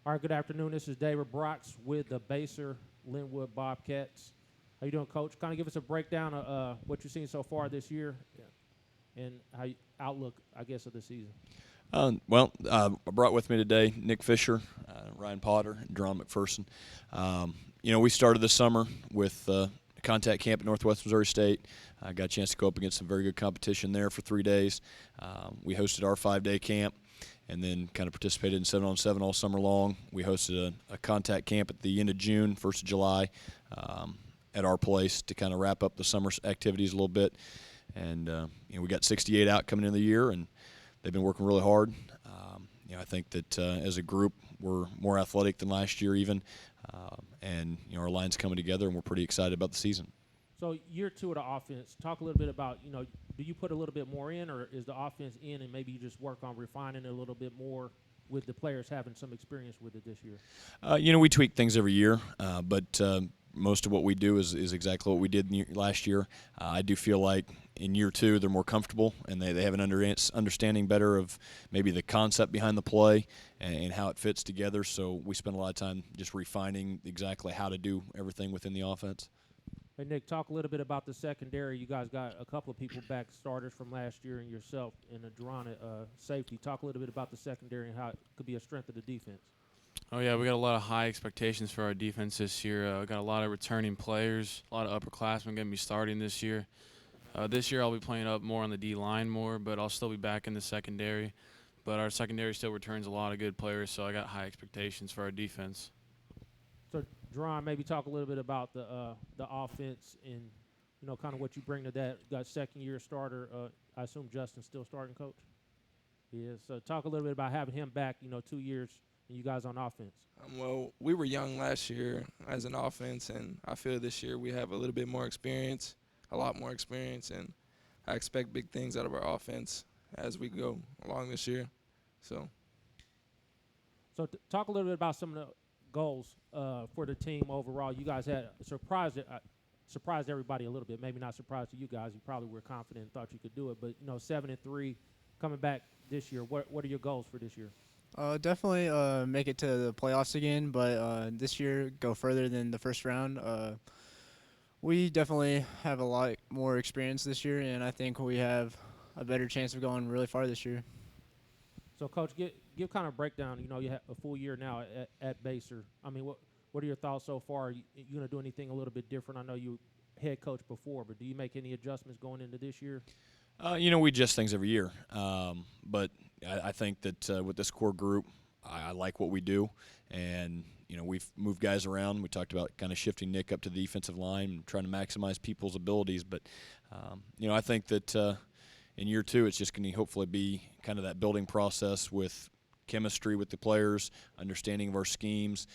All right, good afternoon. This is David Brox with the Basehor-Linwood Bobcats. How you doing, Coach? Kind of give us a breakdown of what you've seen so far this year and outlook, I guess, of the season. I brought with me today Nick Fisher, Ryan Potter, and Deron McPherson. We started this summer with a contact camp at Northwest Missouri State. I got a chance to go up against some very good competition there for 3 days. We hosted our 5-day camp and then kind of participated in 7-on-7 all summer long. We hosted a contact camp at the end of June, 1st of July, at our place to kind of wrap up the summer activities a little bit. And we got 68 out coming into the year, and they've been working really hard. I think that as a group, we're more athletic than last year even, and our line's coming together, and we're pretty excited about the season. So year 2 of the offense, talk a little bit about, do you put a little bit more in, or is the offense in and maybe you just work on refining it a little bit more with the players having some experience with it this year? We tweak things every year, but most of what we do is exactly what we did last year. I do feel like in year 2 they're more comfortable and they have an understanding better of maybe the concept behind the play and how it fits together. So we spend a lot of time just refining exactly how to do everything within the offense. Hey, Nick, talk a little bit about the secondary. You guys got a couple of people back, starters from last year, and yourself and Deron at safety. Talk a little bit about the secondary and how it could be a strength of the defense. Oh, yeah, we got a lot of high expectations for our defense this year. We got a lot of returning players, a lot of upperclassmen going to be starting this year. This year I'll be playing up more on the D-line more, but I'll still be back in the secondary. But our secondary still returns a lot of good players, so I got high expectations for our defense. So, Deron, maybe talk a little bit about the offense and, kind of what you bring to that. You got second-year starter. I assume Justin's still starting, Coach? He is. So talk a little bit about having him back, 2 years, and you guys on offense. Well, we were young last year as an offense, and I feel this year we have a little bit more experience, a lot more experience, and I expect big things out of our offense as we go along this year. So talk a little bit about some of the goals for the team overall. You guys had surprised everybody a little bit. Maybe not surprised to you guys. You probably were confident and thought you could do it. But 7-3 coming back this year. What are your goals for this year? Definitely make it to the playoffs again, but this year go further than the first round. We definitely have a lot more experience this year, and I think we have a better chance of going really far this year. So, Coach, give kind of a breakdown. You have a full year now at Basehor. I mean, what are your thoughts so far? Are you going to do anything a little bit different? I know you head coach before, but do you make any adjustments going into this year? We adjust things every year, but I think that with this core group, I like what we do, and we've moved guys around. We talked about kind of shifting Nick up to the defensive line and trying to maximize people's abilities, but I think that in year 2 it's just going to hopefully be kind of that building process with chemistry with the players, understanding of our schemes,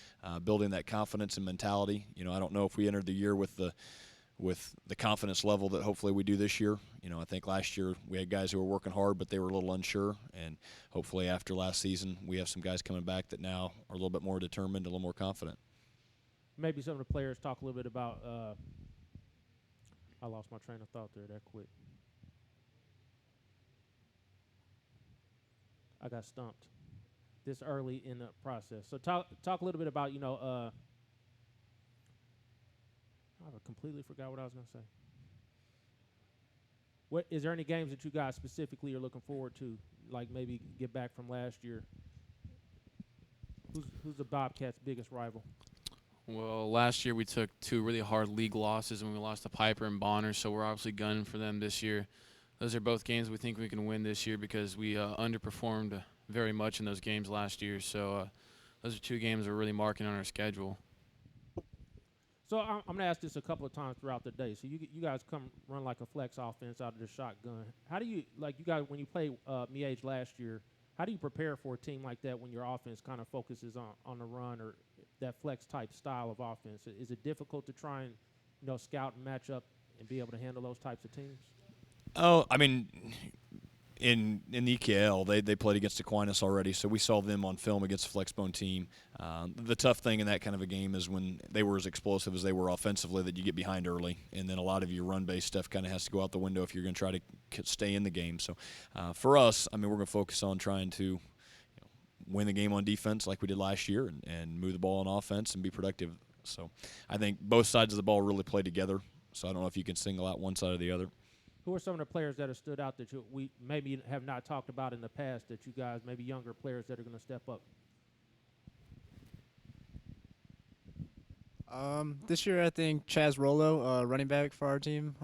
building that confidence and mentality. I don't know if we entered the year with the confidence level that hopefully we do this year. I think last year we had guys who were working hard, but they were a little unsure. And hopefully after last season, we have some guys coming back that now are a little bit more determined, a little more confident. Maybe some of the players talk a little bit about I lost my train of thought there that quick. I got stumped this early in the process. So talk a little bit about, I completely forgot what I was going to say. Is there any games that you guys specifically are looking forward to, like maybe get back from last year? Who's the Bobcats' biggest rival? Well, last year we took 2 really hard league losses, and we lost to Piper and Bonner, so we're obviously gunning for them this year. Those are both games we think we can win this year because we underperformed very much in those games last year. So those are 2 games we're really marking on our schedule. So I'm going to ask this a couple of times throughout the day. So you guys come run like a flex offense out of the shotgun. How do you, like you guys, when you played Miege last year, how do you prepare for a team like that when your offense kind of focuses on the run or that flex type style of offense? Is it difficult to try and scout and match up and be able to handle those types of teams? Oh, I mean, in the EKL, they played against Aquinas already, so we saw them on film against a Flexbone team. The tough thing in that kind of a game is when they were as explosive as they were offensively that you get behind early, and then a lot of your run-based stuff kind of has to go out the window if you're going to try to stay in the game. So for us, I mean, we're going to focus on trying to win the game on defense like we did last year and move the ball on offense and be productive. So I think both sides of the ball really play together. So I don't know if you can single out one side or the other. Who are some of the players that have stood out that we maybe have not talked about in the past that you guys, maybe younger players that are going to step up? This year I think Chaz Rollo, running back for our team,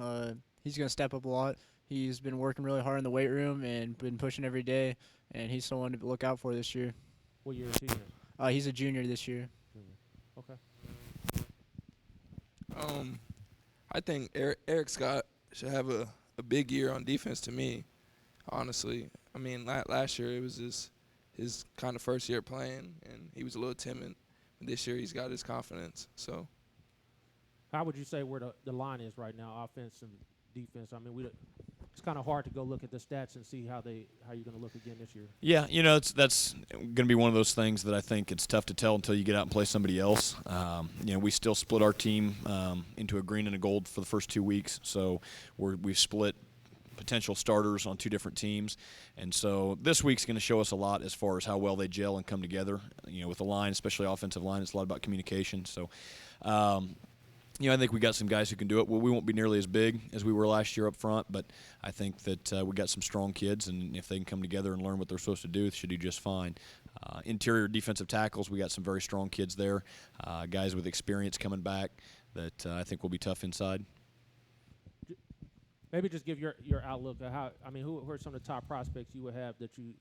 he's going to step up a lot. He's been working really hard in the weight room and been pushing every day, and he's someone to look out for this year. What year is he in? He's a junior this year. Okay. I think Eric Scott should have a big year on defense to me, honestly. I mean, last year it was his kind of first year playing, and he was a little timid. This year he's got his confidence. So, how would you say where the line is right now, offense and defense? I mean, it's kind of hard to go look at the stats and see how you're going to look again this year. Yeah, that's going to be one of those things that I think it's tough to tell until you get out and play somebody else. We still split our team into a green and a gold for the first 2 weeks, so we've split potential starters on 2 different teams. And so this week's going to show us a lot as far as how well they gel and come together. With the line, especially offensive line, it's a lot about communication. So, I think we got some guys who can do it. Well, we won't be nearly as big as we were last year up front, but I think that we got some strong kids, and if they can come together and learn what they're supposed to do, they should do just fine. Interior defensive tackles, we got some very strong kids there, guys with experience coming back that I think will be tough inside. Maybe just give your outlook of who are some of the top prospects you would have that you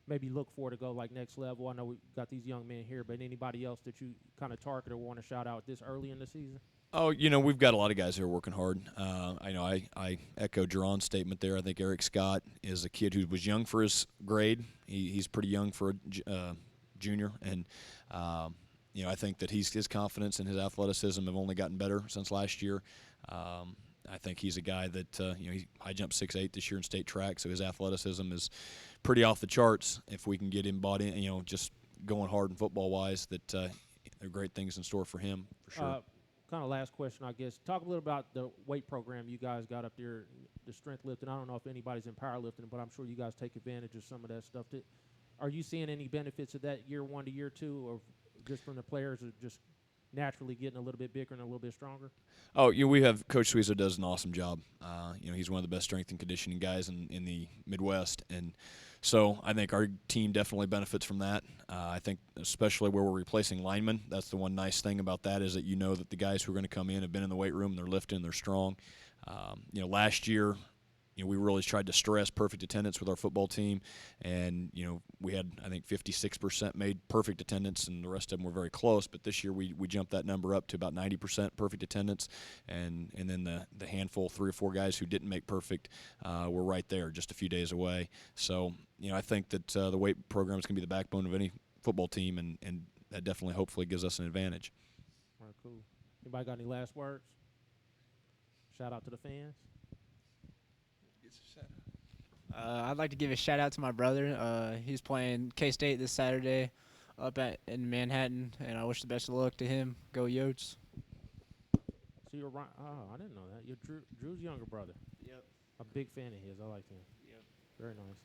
maybe look for to go like next level? I know we've got these young men here, but anybody else that you kind of target or want to shout out this early in the season? Oh, we've got a lot of guys who are working hard. I echo Jerron's statement there. I think Eric Scott is a kid who was young for his grade. He's pretty young for a junior, and I think that his confidence and his athleticism have only gotten better since last year. I think he's a guy that I jumped 6'8" this year in state track, so his athleticism is pretty off the charts. If we can get him bought in, just going hard and football wise, that there are great things in store for him for sure. Kind of last question, I guess. Talk a little about the weight program you guys got up there, the strength lifting. I don't know if anybody's in powerlifting, but I'm sure you guys take advantage of some of that stuff. Are you seeing any benefits of that year 1 to year 2, or just from the players, or just naturally getting a little bit bigger and a little bit stronger? Oh, we have Coach Suiza does an awesome job. He's one of the best strength and conditioning guys in the Midwest, and so I think our team definitely benefits from that. I think especially where we're replacing linemen, that's the one nice thing about that is that that the guys who are going to come in have been in the weight room, they're lifting, they're strong. Last year, we really tried to stress perfect attendance with our football team, and we had I think 56% made perfect attendance, and the rest of them were very close. But this year we jumped that number up to about 90% perfect attendance, and then the handful 3 or 4 guys who didn't make perfect were right there, just a few days away. So I think that the weight program is going to be the backbone of any football team, and that definitely hopefully gives us an advantage. All right, cool. Anybody got any last words? Shout out to the fans. I'd like to give a shout out to my brother. He's playing K-State this Saturday up in Manhattan, and I wish the best of luck to him. Go Yotes. So you're right. Oh, I didn't know that. You're Drew's younger brother. Yep. A big fan of his. I like him. Yep. Very nice.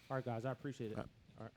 All right, guys. I appreciate it. All right.